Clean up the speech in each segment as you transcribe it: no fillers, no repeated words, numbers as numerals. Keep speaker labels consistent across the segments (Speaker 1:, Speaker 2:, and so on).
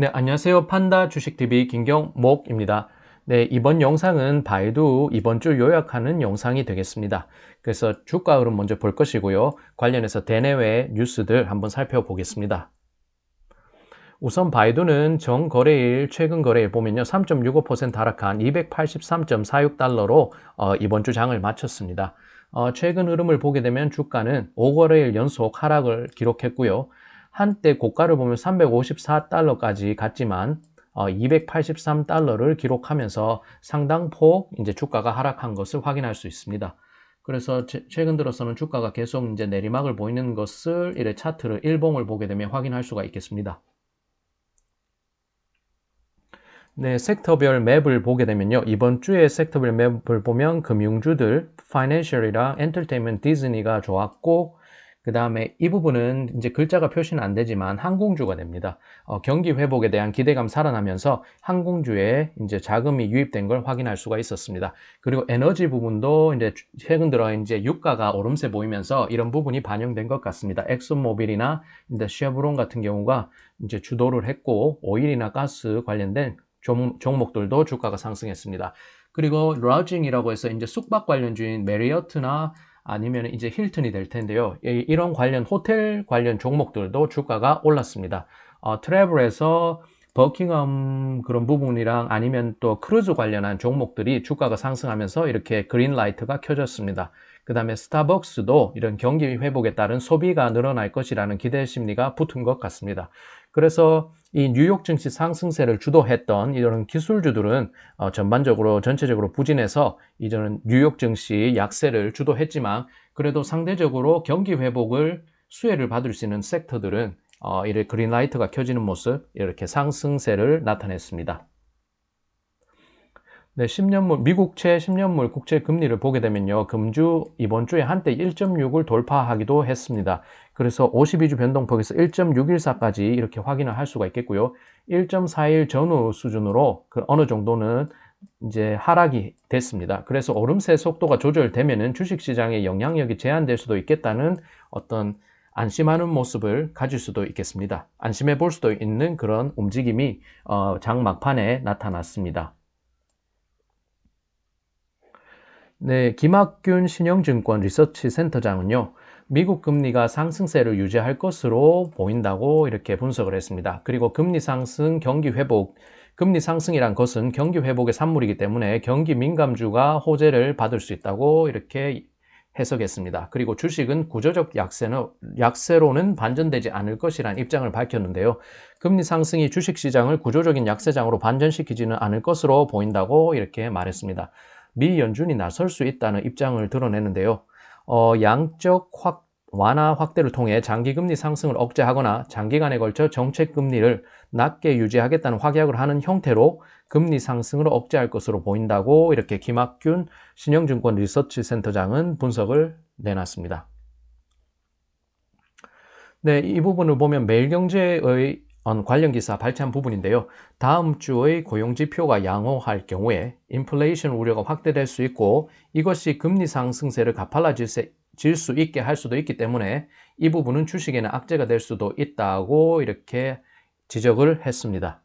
Speaker 1: 네, 안녕하세요. 판다 주식TV 김경목입니다. 네, 이번 영상은 바이두 이번 주 요약하는 영상이 되겠습니다. 그래서 주가 흐름 먼저 볼 것이고요. 관련해서 대내외 뉴스들 한번 살펴보겠습니다. 우선 바이두는 전거래일, 최근 거래일 보면요. 3.65% 하락한 283.46달러로 이번 주 장을 마쳤습니다. 최근 흐름을 보게 되면 주가는 5거래일 연속 하락을 기록했고요. 한때 고가를 보면 354달러까지 갔지만 283달러를 기록하면서 상당폭 이제 주가가 하락한 것을 확인할 수 있습니다. 그래서 최근 들어서는 주가가 계속 이제 내리막을 보이는 것을 이래 차트를 일봉을 보게 되면 확인할 수가 있겠습니다. 네, 섹터별 맵을 보게 되면요. 이번 주에 섹터별 맵을 보면 금융주들, 파이낸셜이랑 엔터테인먼트, 디즈니가 좋았고, 그 다음에 이 부분은 이제 글자가 표시는 안 되지만 항공주가 됩니다. 경기 회복에 대한 기대감 살아나면서 항공주에 이제 자금이 유입된 걸 확인할 수가 있었습니다. 그리고 에너지 부분도 이제 최근 들어 이제 유가가 오름세 보이면서 이런 부분이 반영된 것 같습니다. 엑슨모빌이나 이제 쉐브론 같은 경우가 이제 주도를 했고, 오일이나 가스 관련된 종목들도 주가가 상승했습니다. 그리고 라우징이라고 해서 이제 숙박 관련주인 메리어트나 아니면 이제 힐튼이 될 텐데요. 이런 관련 호텔 관련 종목들도 주가가 올랐습니다. 트래블에서 버킹엄 그런 부분이랑 아니면 또 크루즈 관련한 종목들이 주가가 상승하면서 이렇게 그린라이트가 켜졌습니다. 그 다음에 스타벅스도 이런 경기 회복에 따른 소비가 늘어날 것이라는 기대 심리가 붙은 것 같습니다. 그래서 이 뉴욕 증시 상승세를 주도했던 이런 기술주들은 전반적으로 전체적으로 부진해서 이제는 뉴욕 증시 약세를 주도했지만 그래도 상대적으로 경기 회복을 수혜를 받을 수 있는 섹터들은 이렇게 그린라이트가 켜지는 모습, 이렇게 상승세를 나타냈습니다. 네, 10년물, 미국채 10년물 국채 금리를 보게 되면요. 금주 이번 주에 한때 1.6을 돌파하기도 했습니다. 그래서 52주 변동폭에서 1.614까지 이렇게 확인을 할 수가 있겠고요. 1.41 전후 수준으로 어느 정도는 이제 하락이 됐습니다. 그래서 오름세 속도가 조절되면은 주식시장의 영향력이 제한될 수도 있겠다는 어떤 안심하는 모습을 가질 수도 있겠습니다. 안심해 볼 수도 있는 그런 움직임이 장 막판에 나타났습니다. 네, 김학균 신영증권 리서치센터장은요, 미국 금리가 상승세를 유지할 것으로 보인다고 이렇게 분석을 했습니다. 그리고 금리 상승, 경기 회복, 금리 상승이란 것은 경기 회복의 산물이기 때문에 경기 민감주가 호재를 받을 수 있다고 이렇게 해석했습니다. 그리고 주식은 구조적 약세로는 반전되지 않을 것이라는 입장을 밝혔는데요. 금리 상승이 주식시장을 구조적인 약세장으로 반전시키지는 않을 것으로 보인다고 이렇게 말했습니다. 미 연준이 나설 수 있다는 입장을 드러내는데요. 양적 완화 확대를 통해 장기금리 상승을 억제하거나 장기간에 걸쳐 정책금리를 낮게 유지하겠다는 확약을 하는 형태로 금리 상승을 억제할 것으로 보인다고 이렇게 김학균 신영증권 리서치센터장은 분석을 내놨습니다. 네, 이 부분을 보면 매일경제의 관련 기사 발췌한 부분인데요. 다음 주의 고용지표가 양호할 경우에 인플레이션 우려가 확대될 수 있고 이것이 금리 상승세를 가팔라질 수 있게 할 수도 있기 때문에 이 부분은 주식에는 악재가 될 수도 있다고 이렇게 지적을 했습니다.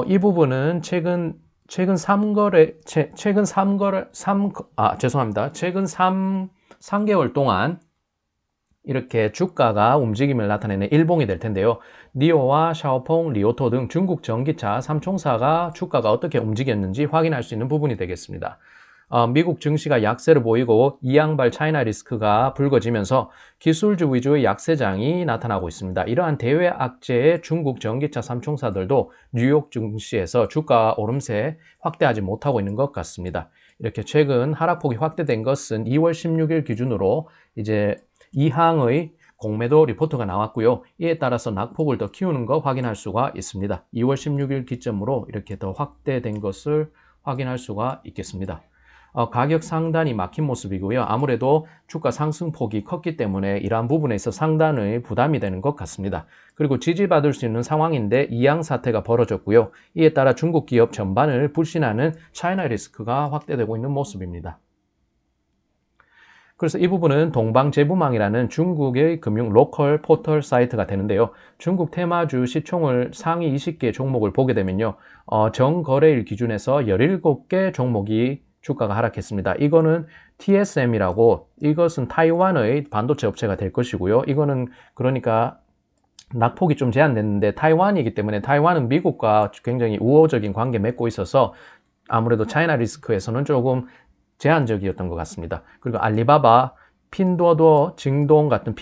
Speaker 1: 이 부분은 최근 3개월 동안 이렇게 주가가 움직임을 나타내는 일봉이 될 텐데요. 니오와 샤오퐁, 리오토 등 중국 전기차 3총사가 주가가 어떻게 움직였는지 확인할 수 있는 부분이 되겠습니다. 미국 증시가 약세를 보이고 이양발 차이나 리스크가 불거지면서 기술주 위주의 약세장이 나타나고 있습니다. 이러한 대외 악재의 중국 전기차 3총사들도 뉴욕 증시에서 주가 오름세 확대하지 못하고 있는 것 같습니다. 이렇게 최근 하락폭이 확대된 것은 2월 16일 기준으로 이제 이항의 공매도 리포트가 나왔고요. 이에 따라서 낙폭을 더 키우는 거 확인할 수가 있습니다. 2월 16일 기점으로 이렇게 더 확대된 것을 확인할 수가 있겠습니다. 가격 상단이 막힌 모습이고요. 아무래도 주가 상승폭이 컸기 때문에 이러한 부분에서 상단의 부담이 되는 것 같습니다. 그리고 지지받을 수 있는 상황인데 이양 사태가 벌어졌고요. 이에 따라 중국 기업 전반을 불신하는 차이나 리스크가 확대되고 있는 모습입니다. 그래서 이 부분은 동방제부망이라는 중국의 금융 로컬 포털 사이트가 되는데요. 중국 테마주 시총을 상위 20개 종목을 보게 되면요. 정거래일 기준에서 17개 종목이 주가가 하락했습니다. 이거는 TSM이라고 이것은 타이완의 반도체 업체가 될 것이고요. 이거는 그러니까 낙폭이 좀 제한됐는데 타이완이기 때문에 타이완은 미국과 굉장히 우호적인 관계 맺고 있어서 아무래도 차이나 리스크에서는 조금 제한적이었던 것 같습니다. 그리고 알리바바, 핀도도, 징동 같은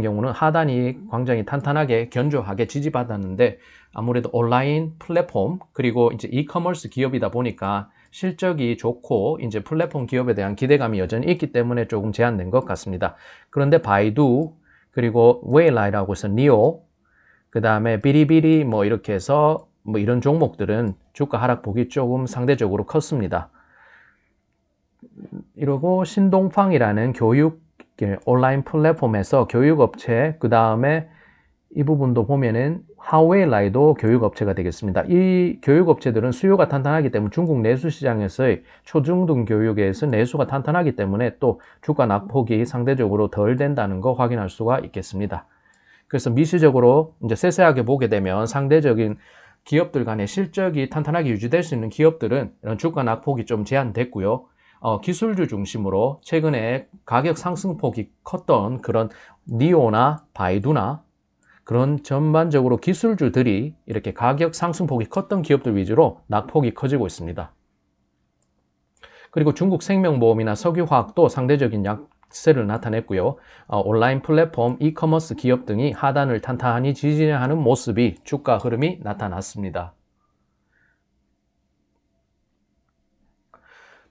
Speaker 1: 경우는 하단이 굉장히 탄탄하게 견조하게 지지받았는데 아무래도 온라인 플랫폼 그리고 이제 이커머스 기업이다 보니까 실적이 좋고 이제 플랫폼 기업에 대한 기대감이 여전히 있기 때문에 조금 제한된 것 같습니다. 그런데 바이두 그리고 웨일라이라고 해서 니오 그 다음에 비리비리 뭐 이렇게 해서 뭐 이런 종목들은 주가 하락폭이 조금 상대적으로 컸습니다. 이러고 신동팡이라는 교육 온라인 플랫폼에서 교육업체 그 다음에 이 부분도 보면은 하웨이라이도 교육업체가 되겠습니다. 이 교육업체들은 수요가 탄탄하기 때문에 중국 내수시장에서의 초중등 교육에서 내수가 탄탄하기 때문에 또 주가 낙폭이 상대적으로 덜 된다는 거 확인할 수가 있겠습니다. 그래서 미시적으로 이제 세세하게 보게 되면 상대적인 기업들 간의 실적이 탄탄하게 유지될 수 있는 기업들은 이런 주가 낙폭이 좀 제한됐고요. 기술주 중심으로 최근에 가격 상승폭이 컸던 그런 니오나 바이두나 그런 전반적으로 기술주들이 이렇게 가격 상승폭이 컸던 기업들 위주로 낙폭이 커지고 있습니다. 그리고 중국 생명보험이나 석유화학도 상대적인 약세를 나타냈고요. 온라인 플랫폼, 이커머스 기업 등이 하단을 탄탄히 지지하는 모습이 주가 흐름이 나타났습니다.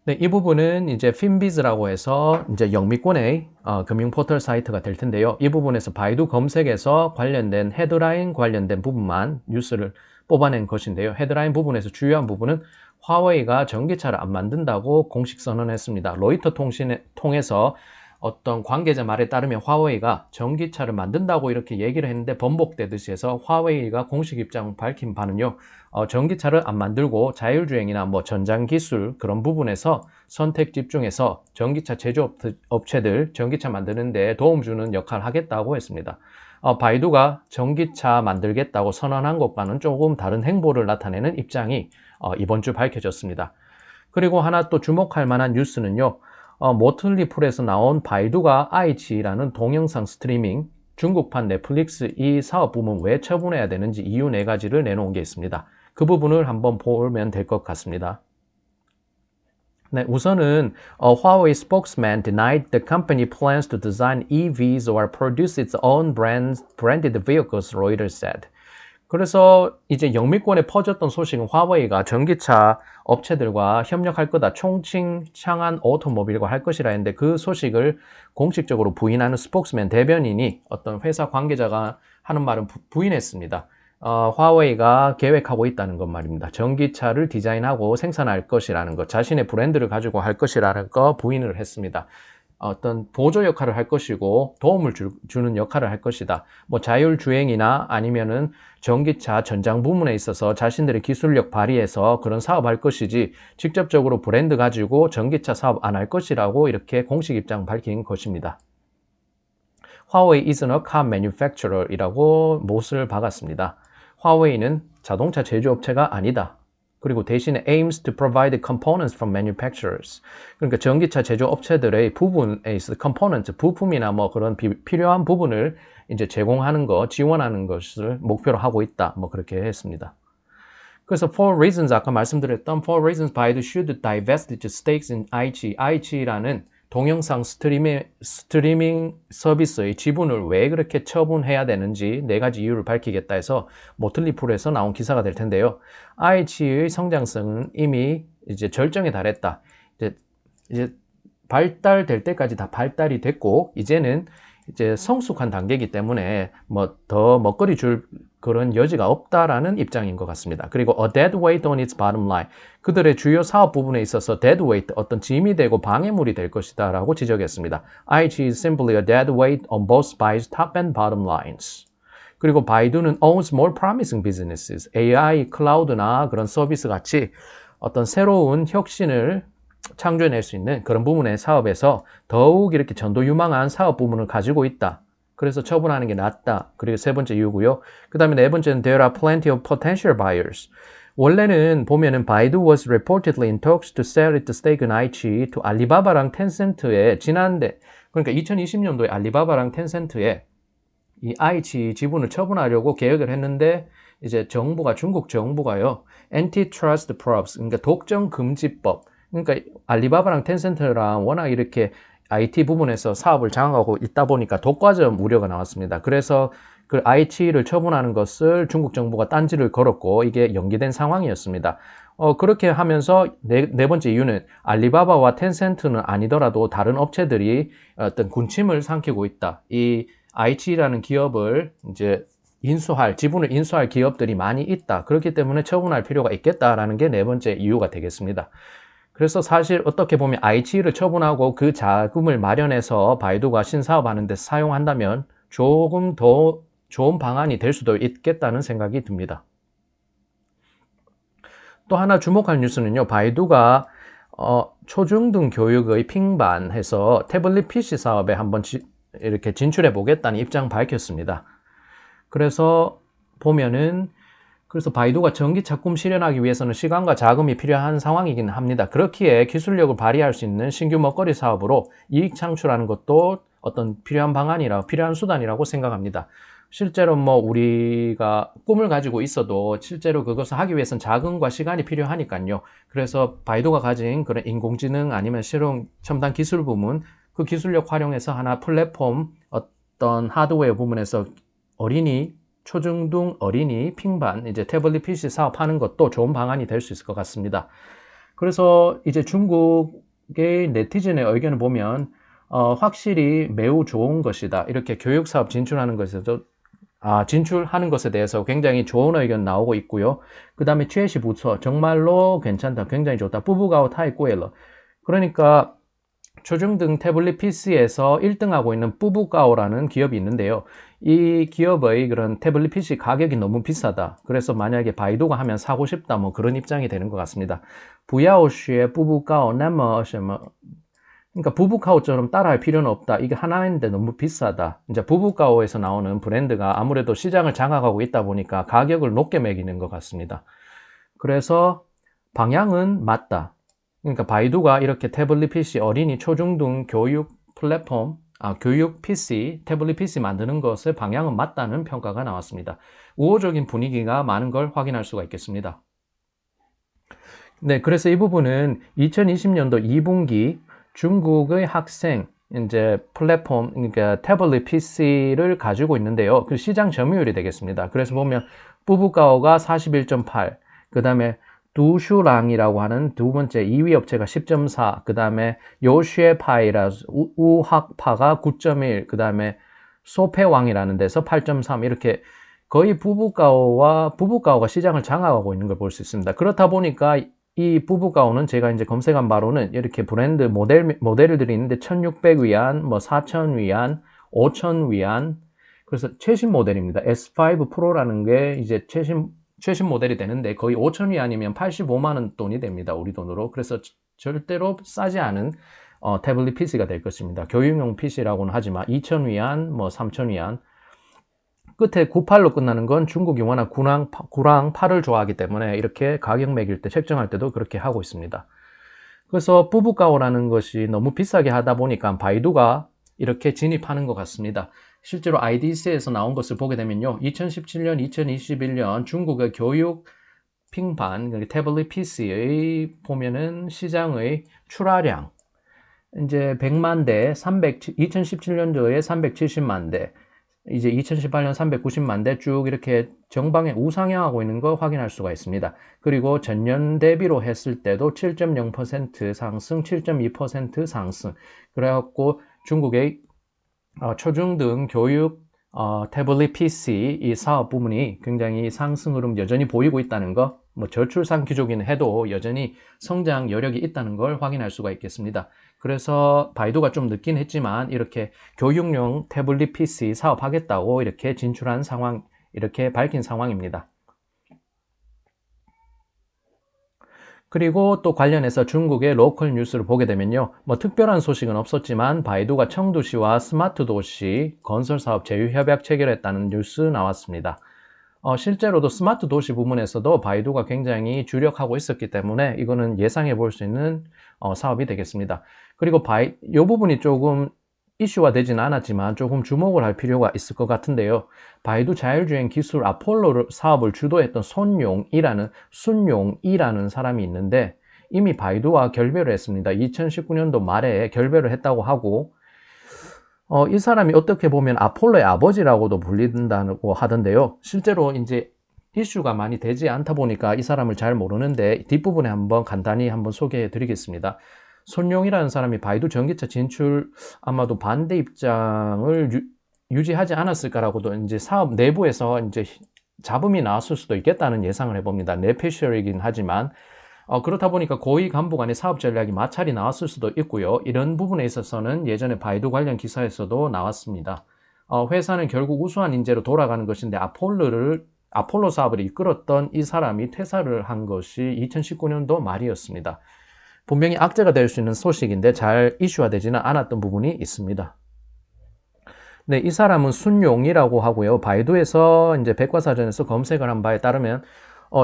Speaker 1: 네, 이 부분은 이제 핀비즈라고 해서 이제 영미권의 금융 포털 사이트가 될 텐데요. 이 부분에서 바이두 검색에서 관련된 헤드라인 관련된 부분만 뉴스를 뽑아낸 것인데요. 헤드라인 부분에서 주요한 부분은 화웨이가 전기차를 안 만든다고 공식 선언했습니다. 로이터 통신을 통해서 어떤 관계자 말에 따르면 화웨이가 전기차를 만든다고 이렇게 얘기를 했는데 번복되듯이 해서 화웨이가 공식 입장 밝힌 바는요. 전기차를 안 만들고 자율주행이나 뭐 전장기술 그런 부분에서 선택 집중해서 전기차 제조업체들 전기차 만드는 데 도움 주는 역할을 하겠다고 했습니다. 바이두가 전기차 만들겠다고 선언한 것과는 조금 다른 행보를 나타내는 입장이 이번 주 밝혀졌습니다. 그리고 하나 또 주목할 만한 뉴스는요. 모틀리풀에서 나온 바이두가 아이치라는 동영상 스트리밍 중국판 넷플릭스 이 사업 부문 왜 처분해야 되는지 이유 4가지를 내놓은 게 있습니다. 그 부분을 한번 보면 될 것 같습니다. 네, 우선은 Huawei spokesman denied the company plans to design EVs or produce its own branded vehicles, Reuters said. 그래서 이제 영미권에 퍼졌던 소식은 화웨이가 전기차 업체들과 협력할 거다. 총칭 창안 오토모빌과 할 것이라 했는데 그 소식을 공식적으로 부인하는 스포크스맨 대변인이 어떤 회사 관계자가 하는 말은 부인했습니다. 화웨이가 계획하고 있다는 것 말입니다. 전기차를 디자인하고 생산할 것이라는 것, 자신의 브랜드를 가지고 할 것이라는 거 부인을 했습니다. 어떤 보조 역할을 할 것이고 도움을 주는 역할을 할 것이다. 뭐 자율주행이나 아니면은 전기차 전장 부문에 있어서 자신들의 기술력 발휘해서 그런 사업할 것이지 직접적으로 브랜드 가지고 전기차 사업 안 할 것이라고 이렇게 공식 입장 밝힌 것입니다. 화웨이 isn't a car manufacturer 이라고 못을 박았습니다. 화웨이는 자동차 제조업체가 아니다. 그리고 대신에 aims to provide components from manufacturers. 그러니까 전기차 제조업체들의 부분에 있어 component, 부품이나 뭐 그런 필요한 부분을 이제 제공하는 거, 지원하는 것을 목표로 하고 있다. 뭐 그렇게 했습니다. 그래서 for reasons 아까 말씀드렸던 for reasons Baidu should divest its stakes in iQIYI. iQIYI라는 동영상 스트리밍 서비스의 지분을 왜 그렇게 처분해야 되는지 4가지 이유를 밝히겠다 해서 모틀리풀에서 나온 기사가 될 텐데요. iQIYI의 성장성은 이미 이제 절정에 달했다. 이제 발달될 때까지 다 발달이 됐고 이제는 이제 성숙한 단계이기 때문에 뭐 더 먹거리 줄 그런 여지가 없다라는 입장인 것 같습니다. 그리고 a dead weight on its bottom line. 그들의 주요 사업 부분에 있어서 dead weight, 어떤 짐이 되고 방해물이 될 것이다 라고 지적했습니다. iQIYI is simply a dead weight on both Baidu's top and bottom lines. 그리고 바이두는 owns more promising businesses. AI, 클라우드나 그런 서비스 같이 어떤 새로운 혁신을 창조해낼 수 있는 그런 부분의 사업에서 더욱 이렇게 전도 유망한 사업 부문을 가지고 있다. 그래서 처분하는 게 낫다. 그리고 세 번째 이유고요. 그 다음에 네 번째는 there are plenty of potential buyers. 원래는 보면은 Baidu was reportedly in talks to sell its stake in iQIYI to 알리바바랑 텐센트에 지난해 그러니까 2020년도에 알리바바랑 텐센트에 이 iQIYI 지분을 처분하려고 계획을 했는데 이제 정부가 중국 정부가요 antitrust probes 그러니까 독점 금지법 그러니까 알리바바랑 텐센트랑 워낙 이렇게 IT 부분에서 사업을 장악하고 있다 보니까 독과점 우려가 나왔습니다. 그래서 그 iQIYI를 처분하는 것을 중국 정부가 딴지를 걸었고 이게 연기된 상황이었습니다. 그렇게 하면서 네 번째 이유는 알리바바와 텐센트는 아니더라도 다른 업체들이 어떤 군침을 삼키고 있다. 이 iQIYI라는 기업을 이제 지분을 인수할 기업들이 많이 있다. 그렇기 때문에 처분할 필요가 있겠다라는 게 네 번째 이유가 되겠습니다. 그래서 사실 어떻게 보면 iQIYI를 처분하고 그 자금을 마련해서 바이두가 신사업하는 데 사용한다면 조금 더 좋은 방안이 될 수도 있겠다는 생각이 듭니다. 또 하나 주목할 뉴스는요. 바이두가 초중등 교육의 핑반해서 태블릿 PC 사업에 한번 이렇게 진출해 보겠다는 입장 밝혔습니다. 그래서 보면은 그래서 바이두가 전기 착공 실현하기 위해서는 시간과 자금이 필요한 상황이긴 합니다. 그렇기에 기술력을 발휘할 수 있는 신규 먹거리 사업으로 이익 창출하는 것도 어떤 필요한 수단이라고 생각합니다. 실제로 뭐 우리가 꿈을 가지고 있어도 실제로 그것을 하기 위해서는 자금과 시간이 필요하니까요. 그래서 바이두가 가진 그런 인공지능 아니면 새로운 첨단 기술 부문 그 기술력 활용해서 하나 플랫폼 어떤 하드웨어 부분에서 초중등 어린이 핑반 이제 태블릿 PC 사업하는 것도 좋은 방안이 될 수 있을 것 같습니다. 그래서 이제 중국의 네티즌의 의견을 보면 확실히 매우 좋은 것이다. 이렇게 교육 사업 진출하는 것에 대해서 굉장히 좋은 의견 나오고 있고요. 그 다음에 최시 부처 정말로 괜찮다. 굉장히 좋다. 부부가오 타이꼬엘러. 그러니까 초중등 태블릿 PC에서 1등하고 있는 뿌부가오라는 기업이 있는데요. 이 기업의 그런 태블릿 PC 가격이 너무 비싸다. 그래서 만약에 바이두가 하면 사고 싶다. 뭐 그런 입장이 되는 것 같습니다. 부야오슈의 뿌부가오 나머 그러니까 부부카오처럼 따라할 필요는 없다. 이게 하나인데 너무 비싸다. 이제 부부카오에서 나오는 브랜드가 아무래도 시장을 장악하고 있다 보니까 가격을 높게 매기는 것 같습니다. 그래서 방향은 맞다. 그러니까 바이두가 이렇게 태블릿 PC 어린이 초중등 교육 플랫폼, 교육 PC, 태블릿 PC 만드는 것의 방향은 맞다는 평가가 나왔습니다. 우호적인 분위기가 많은 걸 확인할 수가 있겠습니다. 네, 그래서 이 부분은 2020년도 2분기 중국의 학생 이제 플랫폼, 그러니까 태블릿 PC를 가지고 있는데요. 그 시장 점유율이 되겠습니다. 그래서 보면 뿌부가오가 41.8, 그 다음에 두슈랑이라고 하는 두 번째 2위 업체가 10.4, 그 다음에 요슈에파이라 우학파가 9.1, 그 다음에 소페왕이라는 데서 8.3 이렇게 거의 부부가오가 시장을 장악하고 있는 걸 볼 수 있습니다. 그렇다 보니까 이 부부가오는 제가 이제 검색한 바로는 이렇게 브랜드 모델들이 있는데 1600위안, 뭐 4000위안, 5000위안 그래서 최신 모델입니다. S5 프로라는 게 이제 최신 모델이 되는데 거의 5,000위안이면 85만원 돈이 됩니다. 우리 돈으로. 그래서 절대로 싸지 않은 태블릿 PC가 될 것입니다. 교육용 PC라고는 하지만 2,000위안, 뭐 3,000위안 끝에 98로 끝나는 건 중국이 워낙 9랑 8을 좋아하기 때문에 이렇게 가격 매길 때 책정할 때도 그렇게 하고 있습니다. 그래서 뿌부가오라는 것이 너무 비싸게 하다 보니까 바이두가 이렇게 진입하는 것 같습니다. 실제로 IDC에서 나온 것을 보게 되면요. 2017년, 2021년 중국의 교육 핑반, 태블릿 PC의 보면은 시장의 출하량 이제 100만 대, 2017년도에 370만 대, 이제 2018년 390만 대 쭉 이렇게 정방에 우상향하고 있는 거 확인할 수가 있습니다. 그리고 전년 대비로 했을 때도 7.0% 상승, 7.2% 상승. 그래갖고 중국의 초중등 교육 태블릿 PC 이 사업 부문이 굉장히 상승 흐름 여전히 보이고 있다는 거, 뭐 저출산 기조긴 해도 여전히 성장 여력이 있다는 걸 확인할 수가 있겠습니다. 그래서 바이두가 좀 늦긴 했지만 이렇게 교육용 태블릿 PC 사업하겠다고 이렇게 진출한 상황, 이렇게 밝힌 상황입니다. 그리고 또 관련해서 중국의 로컬 뉴스를 보게 되면요. 뭐 특별한 소식은 없었지만 바이두가 청두시와 스마트 도시 건설 사업 제휴 협약 체결했다는 뉴스 나왔습니다. 실제로도 스마트 도시 부문에서도 바이두가 굉장히 주력하고 있었기 때문에 이거는 예상해 볼 수 있는 사업이 되겠습니다. 그리고 이 부분이 조금 이슈화 되지는 않았지만 조금 주목을 할 필요가 있을 것 같은데요. 바이두 자율주행 기술 아폴로 사업을 주도했던 순용이라는 사람이 있는데 이미 바이두와 결별을 했습니다. 2019년도 말에 결별을 했다고 하고 이 사람이 어떻게 보면 아폴로의 아버지라고도 불린다고 하던데요. 실제로 이제 이슈가 많이 되지 않다 보니까 이 사람을 잘 모르는데 뒷부분에 한번 간단히 한번 소개해 드리겠습니다. 손용이라는 사람이 바이두 전기차 진출 아마도 반대 입장을 유지하지 않았을까라고도 이제 사업 내부에서 이제 잡음이 나왔을 수도 있겠다는 예상을 해봅니다. 뇌피셜이긴 하지만 그렇다 보니까 고위 간부 간의 사업 전략이 마찰이 나왔을 수도 있고요. 이런 부분에 있어서는 예전에 바이두 관련 기사에서도 나왔습니다. 회사는 결국 우수한 인재로 돌아가는 것인데 아폴로 사업을 이끌었던 이 사람이 퇴사를 한 것이 2019년도 말이었습니다. 분명히 악재가 될 수 있는 소식인데 잘 이슈화되지는 않았던 부분이 있습니다. 네, 이 사람은 순용이라고 하고요. 바이두에서 이제 백과사전에서 검색을 한 바에 따르면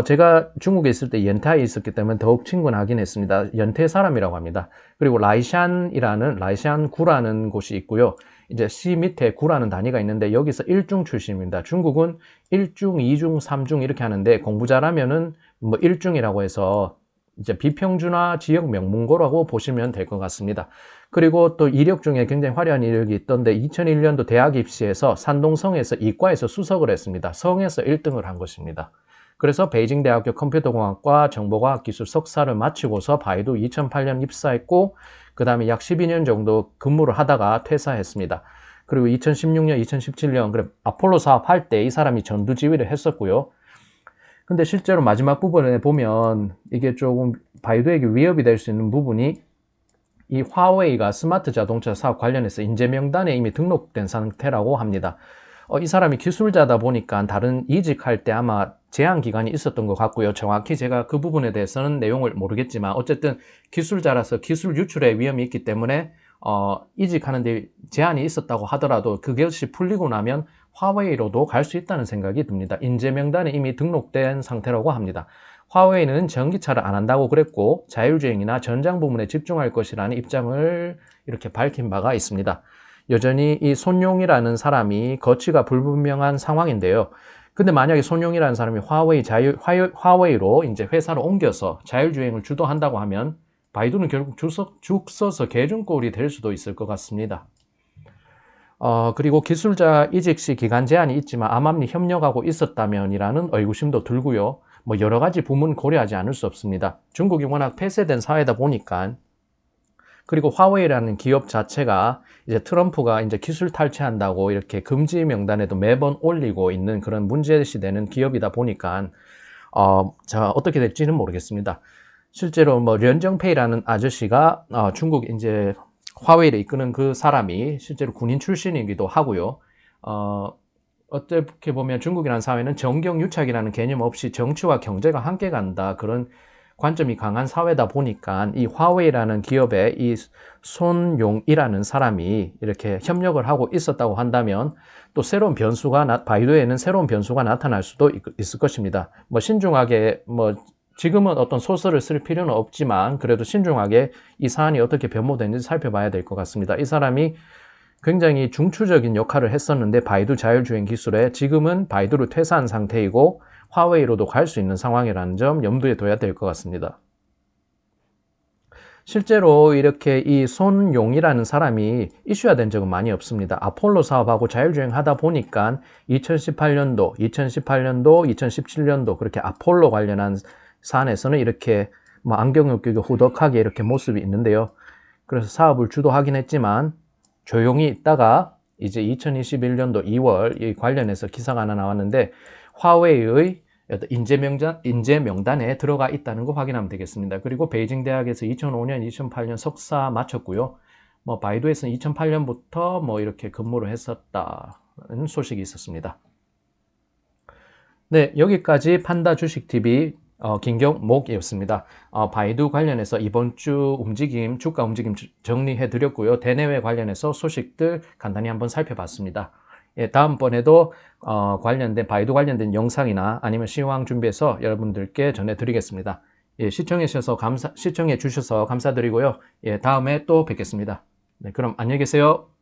Speaker 1: 제가 중국에 있을 때 연태에 있었기 때문에 더욱 친근하긴 했습니다. 연태 사람이라고 합니다. 그리고 라이샨 구라는 곳이 있고요. 이제 시 밑에 구라는 단위가 있는데 여기서 1중 출신입니다. 중국은 1중, 2중, 3중 이렇게 하는데 공부 잘하면은 뭐 1중이라고 해서 이제 비평준화 지역 명문고라고 보시면 될 것 같습니다. 그리고 또 이력 중에 굉장히 화려한 이력이 있던데 2001년도 대학 입시에서 산동성에서 이과에서 수석을 했습니다. 성에서 1등을 한 것입니다. 그래서 베이징대학교 컴퓨터공학과 정보과학기술 석사를 마치고서 바이두 2008년 입사했고 그 다음에 약 12년 정도 근무를 하다가 퇴사했습니다. 그리고 2016년, 2017년 아폴로 사업 할 때 이 사람이 전두지휘를 했었고요. 근데 실제로 마지막 부분에 보면 이게 조금 바이두에게 위협이 될 수 있는 부분이 이 화웨이가 스마트 자동차 사업 관련해서 인재 명단에 이미 등록된 상태라고 합니다. 이 사람이 기술자다 보니까 다른 이직할 때 아마 제한 기간이 있었던 것 같고요. 정확히 제가 그 부분에 대해서는 내용을 모르겠지만 어쨌든 기술자라서 기술 유출의 위험이 있기 때문에 이직하는데 제한이 있었다고 하더라도 그것이 풀리고 나면 화웨이로도 갈 수 있다는 생각이 듭니다. 인재 명단에 이미 등록된 상태라고 합니다. 화웨이는 전기차를 안 한다고 그랬고 자율주행이나 전장 부문에 집중할 것이라는 입장을 이렇게 밝힌 바가 있습니다. 여전히 이 손용이라는 사람이 거취가 불분명한 상황인데요. 근데 만약에 손용이라는 사람이 화웨이로 이제 회사를 옮겨서 자율주행을 주도한다고 하면 바이두는 결국 죽 서서 개중꼴이 될 수도 있을 것 같습니다. 그리고 기술자 이직 시 기간 제한이 있지만 암암리 협력하고 있었다면이라는 의구심도 들고요. 뭐 여러 가지 부문 고려하지 않을 수 없습니다. 중국이 워낙 폐쇄된 사회다 보니까 그리고 화웨이라는 기업 자체가 이제 트럼프가 이제 기술 탈취한다고 이렇게 금지 명단에도 매번 올리고 있는 그런 문제시되는 기업이다 보니까 자 어떻게 될지는 모르겠습니다. 실제로 뭐 련정페이라는 아저씨가 중국 이제 화웨이를 이끄는 그 사람이 실제로 군인 출신이기도 하고요. 어떻게 보면 중국이라는 사회는 정경유착이라는 개념 없이 정치와 경제가 함께 간다 그런 관점이 강한 사회다 보니까 이 화웨이라는 기업에 이 손용이라는 사람이 이렇게 협력을 하고 있었다고 한다면 또 새로운 변수가 바이두에는 새로운 변수가 나타날 수도 있을 것입니다. 뭐 신중하게 뭐 지금은 어떤 소설을 쓸 필요는 없지만 그래도 신중하게 이 사안이 어떻게 변모되는지 살펴봐야 될 것 같습니다. 이 사람이 굉장히 중추적인 역할을 했었는데 바이두 자율주행 기술에 지금은 바이두를 퇴사한 상태이고 화웨이로도 갈 수 있는 상황이라는 점 염두에 둬야 될 것 같습니다. 실제로 이렇게 이 손용이라는 사람이 이슈화된 적은 많이 없습니다. 아폴로 사업하고 자율주행 하다 보니까 2018년도, 2017년도 그렇게 아폴로 관련한 사안에서는 이렇게 뭐 안경을 끼고 후덕하게 이렇게 모습이 있는데요. 그래서 사업을 주도하긴 했지만 조용히 있다가 이제 2021년도 2월 이 관련해서 기사가 하나 나왔는데 화웨이의 인재 명단에 들어가 있다는 거 확인하면 되겠습니다. 그리고 베이징 대학에서 2005년, 2008년 석사 마쳤고요. 뭐 바이두에서는 2008년부터 뭐 이렇게 근무를 했었다는 소식이 있었습니다. 네, 여기까지 판다 주식 TV 김경목이었습니다. 바이두 관련해서 이번 주 움직임, 주가 움직임 정리해 드렸고요. 대내외 관련해서 소식들 간단히 한번 살펴봤습니다. 예, 다음번에도 관련된 바이두 관련된 영상이나 아니면 시황 준비해서 여러분들께 전해드리겠습니다. 예, 시청해 주셔서 감사드리고요. 예, 다음에 또 뵙겠습니다. 네, 그럼 안녕히 계세요.